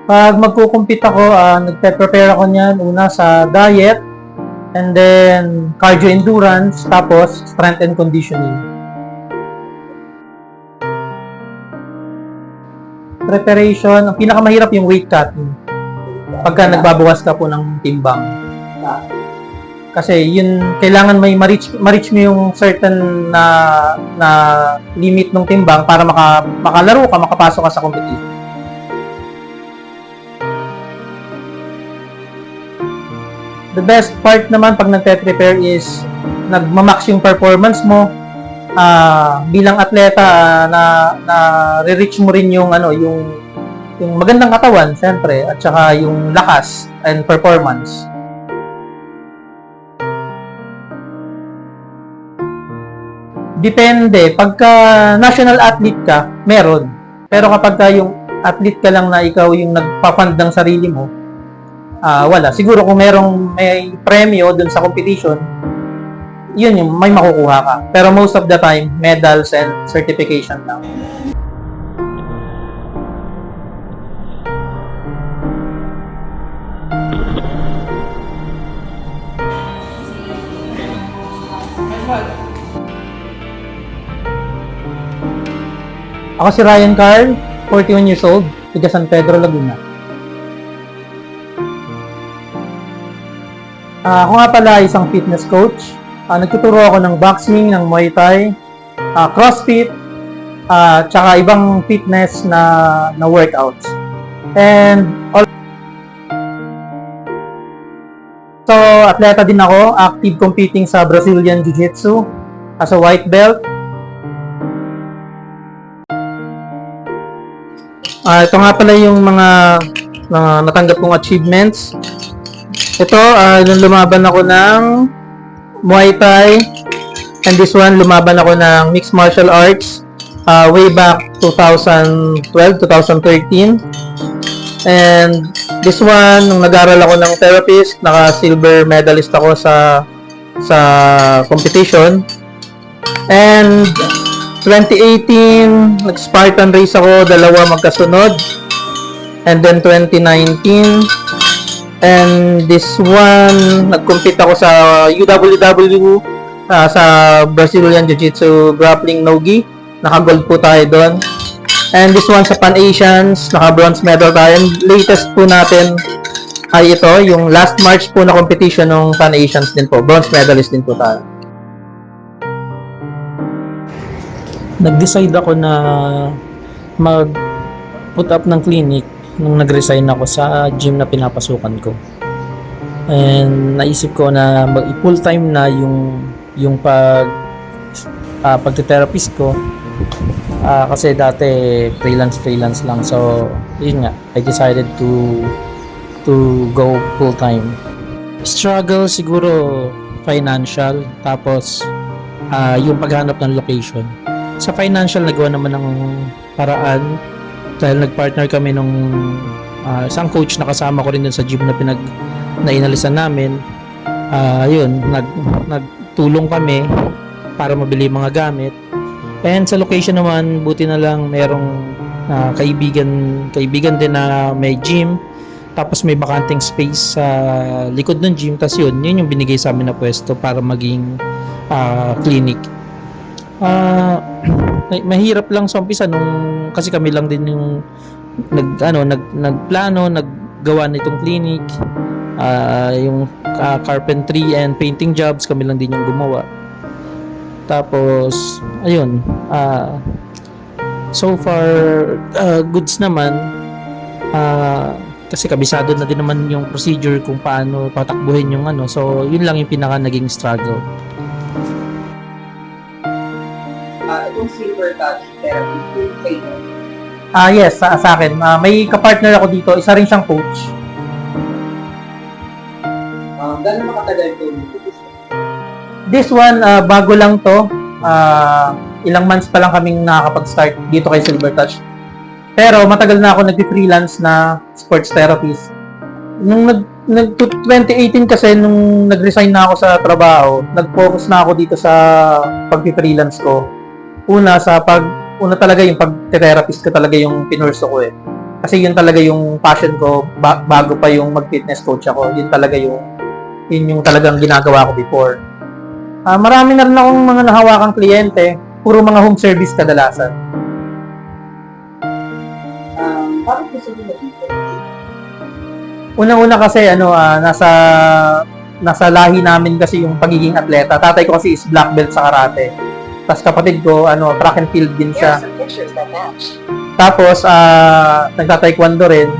Pag magko-compete ako, nagpe-prepare ako niyan una sa diet, and then cardio endurance, tapos strength and conditioning. Preparation, ang pinakamahirap yung weight cutting. Pagka nagbabawas ka po ng timbang. Kasi yun, kailangan may ma-reach mo yung certain na limit ng timbang para makalaro ka, makapasok ka sa competition. The best part naman pag nagpe-prepare is nagmamax yung performance mo. Bilang atleta, na re-reach mo rin yung yung magandang katawan, siyempre, at saka yung lakas and performance. Depende. Pagka national athlete ka, meron. Pero kapag yung athlete ka lang na ikaw yung nagpa-fund ng sarili mo, wala. Siguro kung may premyo dun sa competition, yun yung may makukuha ka. Pero most of the time, medals and certification lang. Ako si Ryan Carl, 41 years old, taga San Pedro, Laguna. Ako nga pala isang fitness coach. Nagtuturo ako ng boxing, ng Muay Thai, CrossFit, tsaka ibang fitness na workouts. And so, atleta din ako, active competing sa Brazilian Jiu-Jitsu as a white belt. Ito nga pala yung mga natanggap kong achievements. Ito, lumaban ako ng Muay Thai, and this one, lumaban ako ng Mixed Martial Arts way back 2012-2013. And this one, nung nag-aral ako ng therapist, naka-silver medalist ako sa competition. And 2018, nag-Spartan race ako, dalawa magkasunod. And then 2019, and this one, nag-compete ako sa UWW, sa Brazilian Jiu-Jitsu Grappling Nogi. Naka-gold po tayo doon. And this one sa Pan-Asians, naka-bronze medal tayo. And latest po natin ay ito, yung last March po na competition ng Pan-Asians din po. Bronze medalist din po tayo. Nag-decide ako na mag-put up ng clinic nung nag-resign ako sa gym na pinapasukan ko. And naisip ko na mag-full time na yung pagte-therapist ko. Kasi dati freelance lang. So, yun nga, I decided to go full time. Struggle siguro financial, tapos yung paghanap ng location. Sa financial, nagawa naman ng paraan dahil nag-partner kami nung isang coach na kasama ko rin dun sa gym na inalisan namin. Yun, nagtulong kami para mabili mga gamit. And sa location naman, buti na lang merong kaibigan din na may gym, tapos may bakanting space sa likod ng gym. Tapos yun yung binigay sa amin na pwesto para maging clinic. Mahirap lang sa umpisa kasi kami lang din yung nagplano, naggawa nitong clinic. Yung carpentry and painting jobs kami lang din yung gumawa. Tapos ayun, so far goods naman. Kasi kabisado na din naman yung procedure kung paano patakbuhin yung so yun lang yung pinaka naging struggle. Itong silver touch therapy, yung trainer. Yes, sa akin. May kapartner ako dito, isa rin siyang coach. Gano'n makatagal ito? This one, bago lang to. Ilang months pa lang kaming nakakapag-start dito kay Silver Touch. Pero matagal na ako nag-freelance na sports therapist. Nung 2018 kasi, nung nag-resign na ako sa trabaho, nag-focus na ako dito sa pag-freelance ko. Una talaga yung pag-therapist ko talaga yung pinurso ko eh. Kasi yun talaga yung passion ko bago pa yung mag-fitness coach ako. Yun yung talagang ginagawa ko before. Marami na rin akong mga nahawakang kliyente, puro mga home service kadalasan. Bakit gusto mo dito? Unang-una kasi nasa lahi namin kasi yung pagiging atleta. Tatay ko kasi is black belt sa karate. Tapos kapatid ko track and field din siya. Some pictures that match. Tapos nagta-taekwondo rin.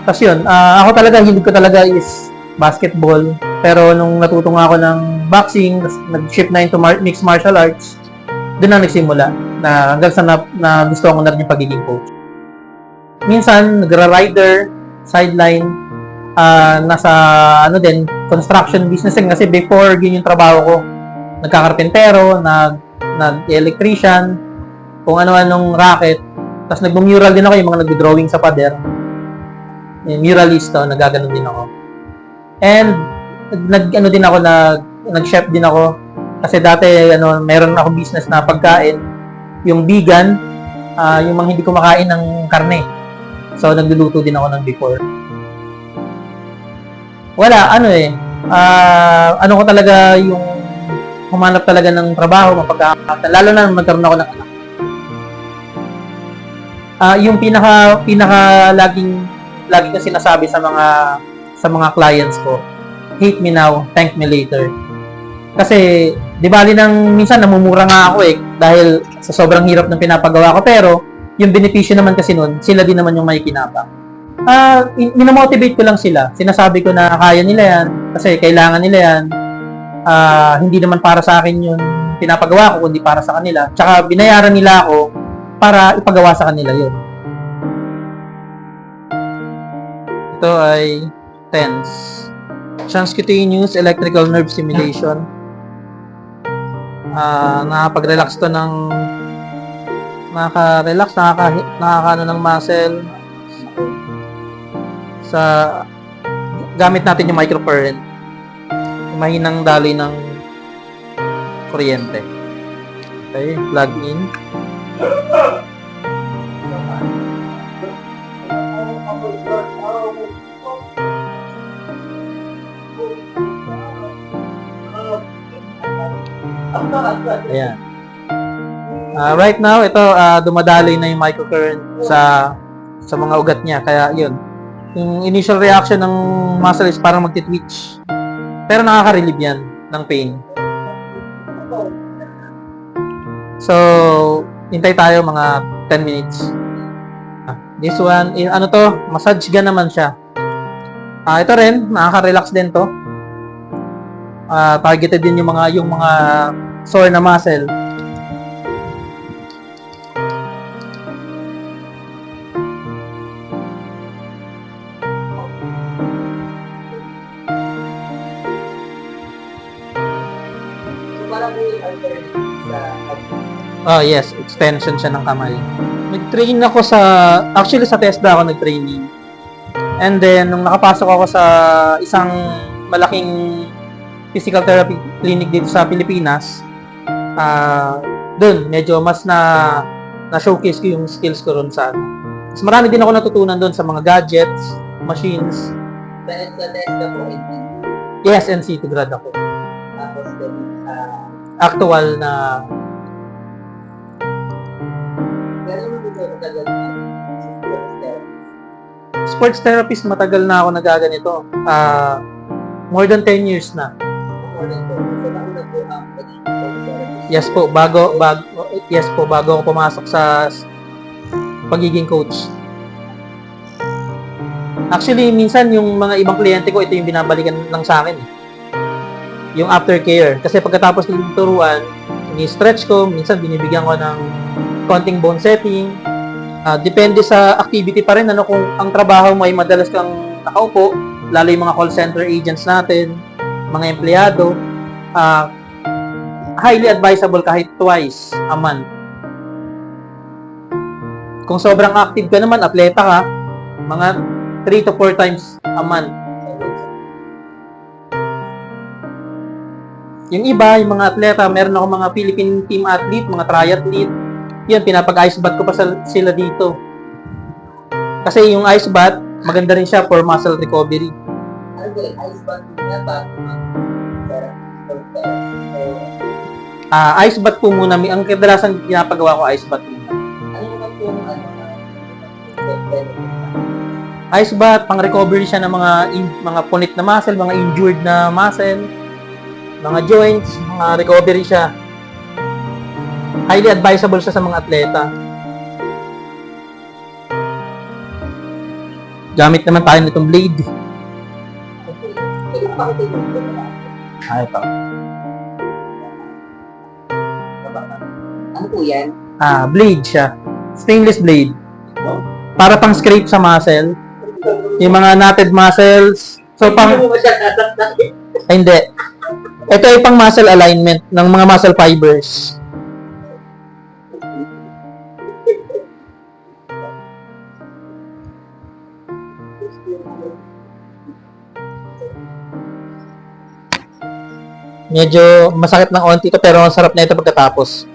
Tapos yun, ako talaga hilig ko talaga is basketball. Pero nung natuto nga ako ng boxing, nag-shift na into mixed martial arts, doon na nagsimula na hanggang sa na gusto ko na rin yung pagiging coach. Minsan, nagra-rider, sideline, nasa construction business din kasi before yun yung trabaho ko. Nagkakarpentero, nag-electrician, kung ano-anong racket. Tapos nagmural din ako, yung mga nagdo-drawing sa pader. Yung muralista, nagaganon din ako. And nag-chef din ako. Kasi dati meron akong business na pagkain, yung vegan, yung mga hindi kumakain ng karne. So nagluluto din ako ng before. Wala, ko talaga yung humanap talaga ng trabaho, mapagkakata, lalo na magkaroon ako ng anak. Yung pinaka laging ko sinasabi sa mga clients ko, hate me now, thank me later. Kasi di bali nang minsan namumura nga ako dahil sa sobrang hirap ng pinapagawa ko, pero yung benepisyo naman kasi nun, sila din naman yung may kinabang. Minomotivate ko lang sila. Sinasabi ko na kaya nila yan kasi kailangan nila yan. Hindi naman para sa akin yung pinapagawa ko, kundi para sa kanila. Tsaka binayaran nila ako para ipagawa sa kanila yun. Ito ay TENS, Transcutaneous Electrical Nerve Stimulation. Nakapag-relax to ng nakaka-relax, nakakaano ng muscle sa gamit natin yung microcurrent, yung mahinang daloy ng kuryente. Okay, plug in. Ayan. Right now, ito dumadaloy na yung microcurrent sa mga ugat niya. Kaya yun, yung initial reaction ng muscle is parang magti-twitch. Pero nakaka-relieve yan ng pain. So, hintay tayo mga 10 minutes. This one, massage gun naman siya. Ito rin, nakaka-relax din to. Targeted din yung mga sore na muscle. Yes, extension siya ng kamay. Nag-train ako actually sa TESDA ako nag-training. And then, nung nakapasok ako sa isang malaking physical therapy clinic dito sa Pilipinas, doon, medyo mas na-showcase ko yung skills ko ron sa Mas marami din ako natutunan doon sa mga gadgets, machines. Sa TESDA po, Yes, NC2 grad ako. tapos din Actual na sports therapist, matagal na ako nagaganito. More than 10 years na. Yes po, bago ako pumasok sa pagiging coach. Actually, minsan yung mga ibang kliyente ko, ito yung binabalikan lang sa akin. Yung aftercare. Kasi pagkatapos ng turuan, ni-stretch ko, minsan binibigyan ko ng konting bone setting. Depende sa activity pa rin, kung ang trabaho mo ay madalas kang nakaupo, lalo yung mga call center agents natin, mga empleyado, highly advisable kahit twice a month. Kung sobrang active ka naman, atleta ka, mga 3 to 4 times a month. Yung iba, yung mga atleta, meron ako mga Philippine team athlete, mga triathlete. Yan, pinapag-ice bath ko pa sila dito. Kasi yung ice bath, maganda rin siya for muscle recovery. Ano ba yung ice bath na bago Ice bath po muna. Ang kadalasan pinapagawa ko ice bath muna. ano naman po Ice bath, pang recovery siya ng mga punit na muscle, mga injured na muscle, mga joints, mga recovery siya. Highly advisable siya sa mga atleta. Gamit naman tayo nitong blade. Ito. Ano po yan? Blade siya. Stainless blade. Para pang scrape sa muscle. Yung mga knotted muscles. So, Hindi mo ba siya tataktak? hindi. Ito ay pang muscle alignment ng mga muscle fibers. Medyo masakit ng onti ito pero ang sarap na ito pagkatapos.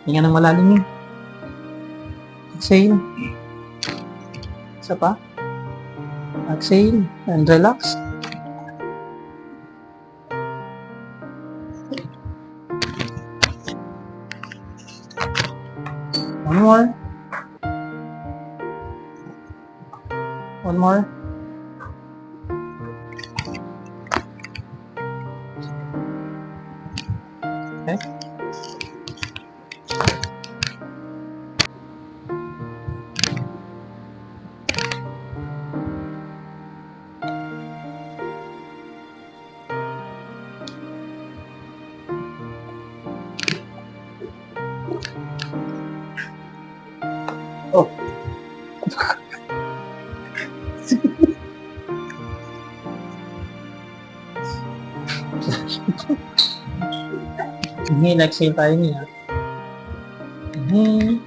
Hinga ng malalim yun. Exhale. Isa pa. Exhale and relax. One more. One more. Okay. Oh. Inhale, exhale tayo niya. Inhale,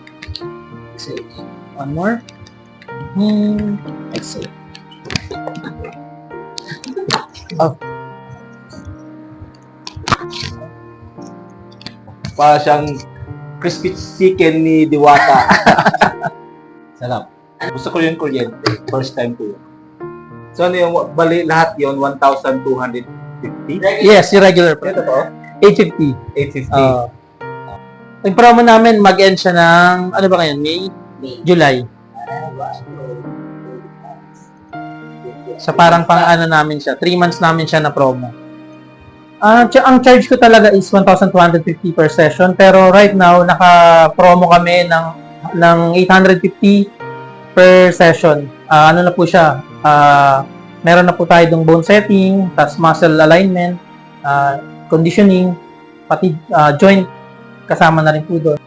exhale. One more. Inhale, exhale. Oh. Para siyang crispy chicken ni Diwata. Sarap. Gusto ko yung kuryente. First time ko yun. So ano yung, bali lahat yun, 1,250? Yes, yung regular Ito price. po, 850. 850. Yung promo namin, mag-end siya ng, ano ba ngayon, May? July. Sa parang pang ano namin siya, 3 months namin siya na promo. Ang charge ko talaga is 1,250 per session, pero right now, naka-promo kami ng 850 per session. Ano na po siya, meron na po tayo dong bone setting, tas muscle alignment, conditioning, pati joint, kasama na rin po doon.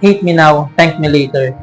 Hate me now, thank me later.